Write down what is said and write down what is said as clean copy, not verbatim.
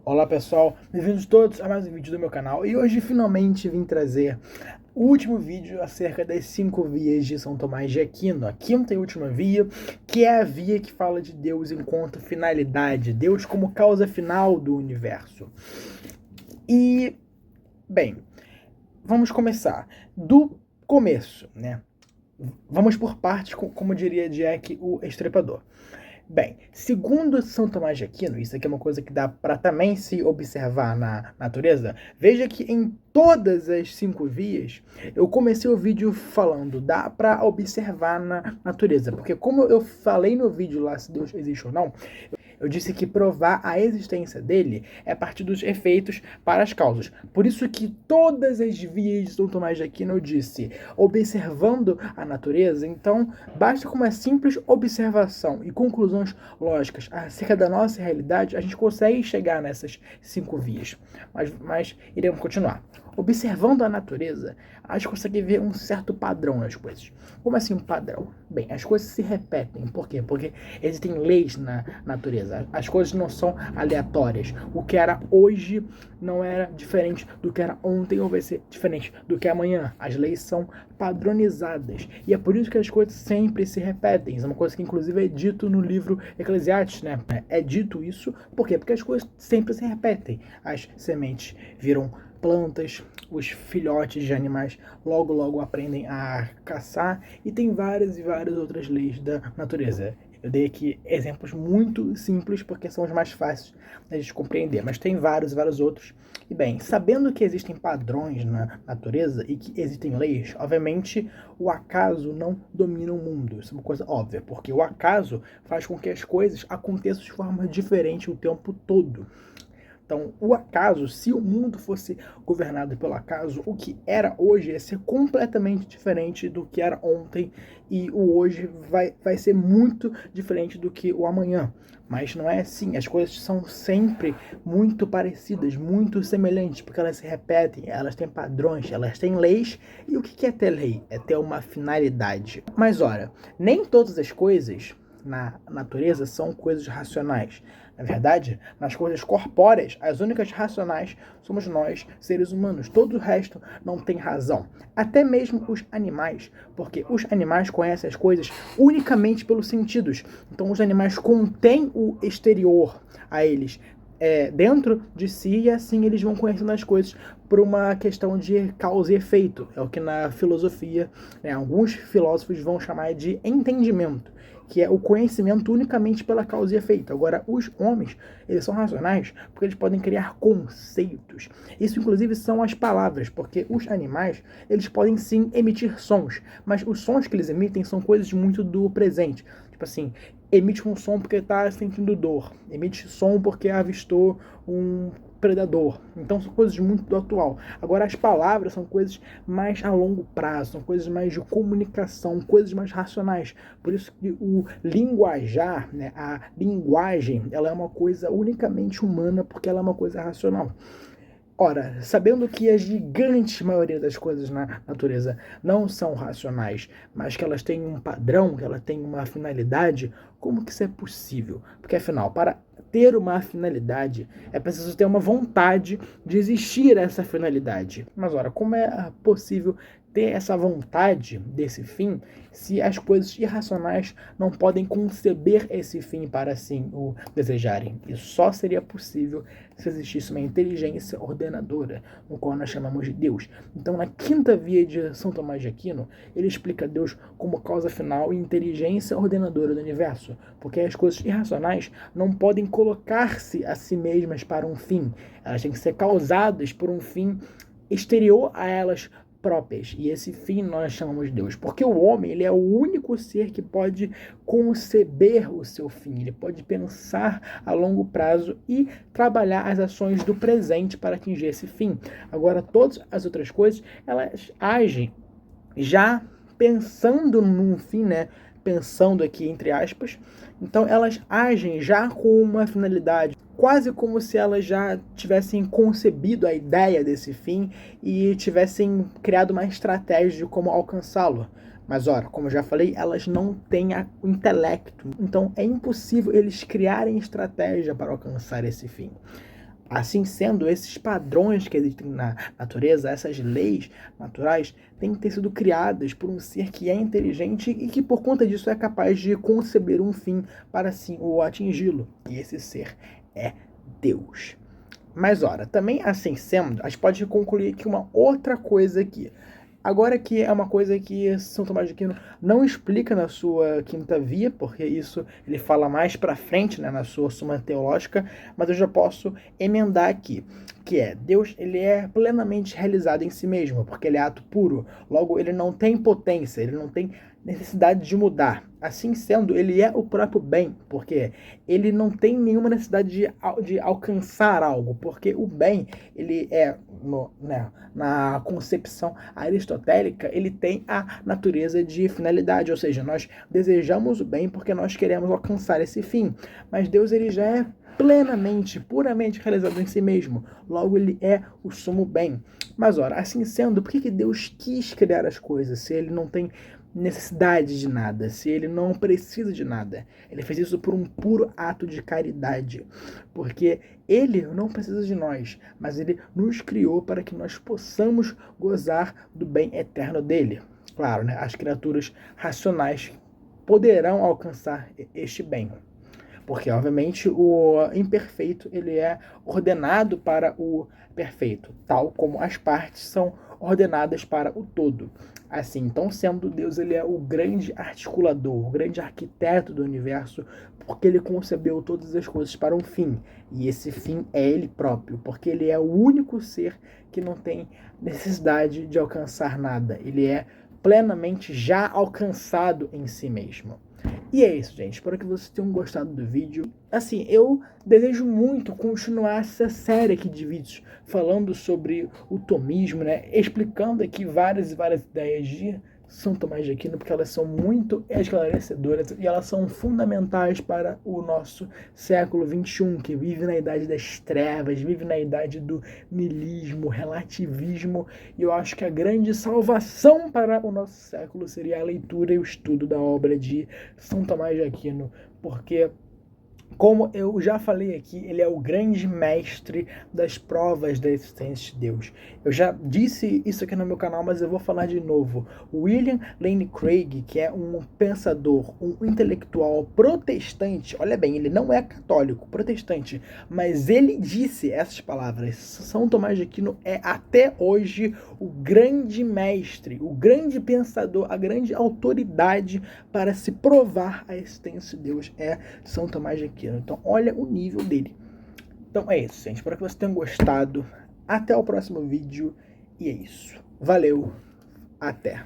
Olá pessoal, bem-vindos todos a mais um vídeo do meu canal e hoje finalmente vim trazer o último vídeo acerca das 5 vias de São Tomás de Aquino, a quinta e última via, que é a via que fala de Deus enquanto finalidade, Deus como causa final do universo. E, bem, vamos começar do começo, né? Vamos por partes, como diria Jack o Estripador. Bem, segundo São Tomás de Aquino, isso aqui é uma coisa que dá para também se observar na natureza. Veja que em todas as 5 vias, eu comecei o vídeo falando, dá para observar na natureza. Porque como eu falei no vídeo lá, se Deus existe ou não, eu disse que provar a existência dele é a partir dos efeitos para as causas. Por isso que todas as vias de São Tomás de Aquino eu disse, observando a natureza, então basta com uma simples observação e conclusões lógicas acerca da nossa realidade, a gente consegue chegar nessas 5 vias. Mas iremos continuar. Observando a natureza, a gente consegue ver um certo padrão nas coisas. Como assim um padrão? Bem, as coisas se repetem. Por quê? Porque existem leis na natureza. As coisas não são aleatórias. O que era hoje não era diferente do que era ontem ou vai ser diferente do que é amanhã. As leis são padronizadas. E é por isso que as coisas sempre se repetem. Isso é uma coisa que inclusive é dito no livro Eclesiastes, né? É dito isso, por quê? Porque as coisas sempre se repetem. As sementes viram plantas, os filhotes de animais logo aprendem a caçar e tem várias e várias outras leis da natureza. Eu dei aqui exemplos muito simples porque são os mais fáceis da gente compreender, mas tem vários outros. E bem, sabendo que existem padrões na natureza e que existem leis, obviamente o acaso não domina o mundo. Isso é uma coisa óbvia, porque o acaso faz com que as coisas aconteçam de forma diferente o tempo todo. Então, o acaso, se o mundo fosse governado pelo acaso, o que era hoje ia ser completamente diferente do que era ontem e o hoje vai ser muito diferente do que o amanhã. Mas não é assim, as coisas são sempre muito parecidas, muito semelhantes, porque elas se repetem, elas têm padrões, elas têm leis. E o que é ter lei? É ter uma finalidade. Mas ora, nem todas as coisas na natureza são coisas racionais. Na verdade, nas coisas corpóreas, as únicas racionais somos nós, seres humanos. Todo o resto não tem razão. Até mesmo os animais, porque os animais conhecem as coisas unicamente pelos sentidos. Então, os animais contêm o exterior a eles dentro de si e assim eles vão conhecendo as coisas por uma questão de causa e efeito. É o que na filosofia, né, alguns filósofos vão chamar de entendimento, que é o conhecimento unicamente pela causa e efeito. Agora, os homens, eles são racionais porque eles podem criar conceitos. Isso, inclusive, são as palavras, porque os animais, eles podem sim emitir sons, mas os sons que eles emitem são coisas muito do presente. Tipo assim, emite um som porque está sentindo dor, emite som porque avistou um predador. Então são coisas muito do atual. Agora as palavras são coisas mais a longo prazo, são coisas mais de comunicação, coisas mais racionais. Por isso que o linguajar, né, a linguagem, ela é uma coisa unicamente humana porque ela é uma coisa racional. Ora, sabendo que a gigante maioria das coisas na natureza não são racionais, mas que elas têm um padrão, que elas têm uma finalidade, como que isso é possível? Porque afinal, para ter uma finalidade, é preciso ter uma vontade de existir essa finalidade. Mas ora, como é possível ter essa vontade desse fim se as coisas irracionais não podem conceber esse fim para assim o desejarem? Isso só seria possível se existisse uma inteligência ordenadora, no qual nós chamamos de Deus. Então, na quinta via de São Tomás de Aquino, ele explica Deus como causa final e inteligência ordenadora do universo, porque as coisas irracionais não podem colocar-se a si mesmas para um fim, elas têm que ser causadas por um fim exterior a elas próprias, e esse fim nós chamamos de Deus, porque o homem, ele é o único ser que pode conceber o seu fim, ele pode pensar a longo prazo e trabalhar as ações do presente para atingir esse fim. Agora, todas as outras coisas, elas agem já pensando num fim, né? Pensando aqui entre aspas, então elas agem já com uma finalidade, quase como se elas já tivessem concebido a ideia desse fim e tivessem criado uma estratégia de como alcançá-lo. Mas, ora, como eu já falei, elas não têm o intelecto, então é impossível eles criarem estratégia para alcançar esse fim. Assim sendo, esses padrões que existem na natureza, essas leis naturais, têm que ter sido criadas por um ser que é inteligente e que, por conta disso, é capaz de conceber um fim para assim o atingi-lo. E esse ser é Deus. Mas, ora, também assim sendo, a gente pode concluir que uma outra coisa aqui. Agora que é uma coisa que São Tomás de Aquino não explica na sua Quinta Via, porque isso ele fala mais pra frente, né, na sua Suma Teológica, mas eu já posso emendar aqui, que é, Deus ele é plenamente realizado em si mesmo, porque ele é ato puro, logo ele não tem potência, ele não tem necessidade de mudar. Assim sendo, ele é o próprio bem, porque ele não tem nenhuma necessidade de alcançar algo, porque o bem, ele é, na concepção aristotélica, ele tem a natureza de finalidade, ou seja, nós desejamos o bem porque nós queremos alcançar esse fim, mas Deus ele já é plenamente, puramente realizado em si mesmo, logo ele é o sumo bem. Mas ora, assim sendo, por que Deus quis criar as coisas se ele não tem necessidade de nada, se ele não precisa de nada? Ele fez isso por um puro ato de caridade, porque ele não precisa de nós, mas ele nos criou para que nós possamos gozar do bem eterno dele. Claro, né, as criaturas racionais poderão alcançar este bem, porque obviamente o imperfeito ele é ordenado para o perfeito, tal como as partes são ordenadas para o todo. Assim, então sendo Deus, ele é o grande articulador, o grande arquiteto do universo, porque ele concebeu todas as coisas para um fim, e esse fim é ele próprio, porque ele é o único ser que não tem necessidade de alcançar nada, ele é plenamente já alcançado em si mesmo. E é isso, gente. Espero que vocês tenham gostado do vídeo. Assim, eu desejo muito continuar essa série aqui de vídeos falando sobre o tomismo, né? Explicando aqui várias e várias ideias de São Tomás de Aquino, porque elas são muito esclarecedoras e elas são fundamentais para o nosso século XXI, que vive na idade das trevas, vive na idade do niilismo, relativismo, e eu acho que a grande salvação para o nosso século seria a leitura e o estudo da obra de São Tomás de Aquino, porque, como eu já falei aqui, ele é o grande mestre das provas da existência de Deus. Eu já disse isso aqui no meu canal, mas eu vou falar de novo. William Lane Craig, que é um pensador, um intelectual protestante, olha bem, ele não é católico, protestante, mas ele disse essas palavras. São Tomás de Aquino é até hoje o grande mestre, o grande pensador, a grande autoridade para se provar a existência de Deus é São Tomás de Aquino. Então, olha o nível dele. Então, é isso, gente. Espero que vocês tenham gostado. Até o próximo vídeo. E é isso. Valeu. Até.